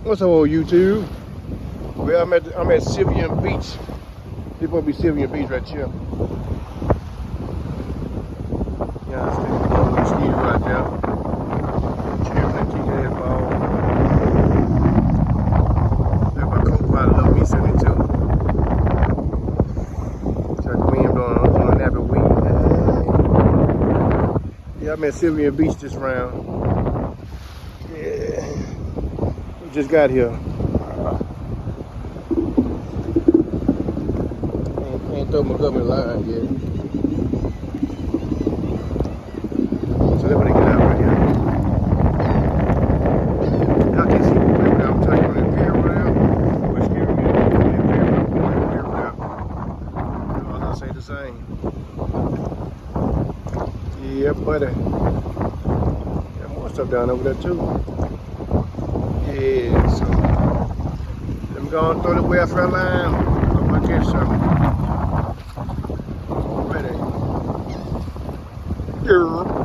What's up, old YouTube? Well, I'm at Sylvan Beach. This supposed to be Sylvan Beach right here. Yeah, I see a little mosquito right there. Chirping that chicken head ball. There's my co-pilot, little B-72. Got the wind blowing on that weed. Yeah, I'm at Sylvan Beach this round. Yeah. We just got here. Ain't throw my government line yet. So that's when they get out right here. Y'all can see me right now. I'm telling you on that pier over there. What's scaring me? That pier over there. All I say the same. Yeah, buddy. Got more stuff down over there too. Yeah, so let me go and throw the welfare line. I'm gonna catch something. Ready. Yeah.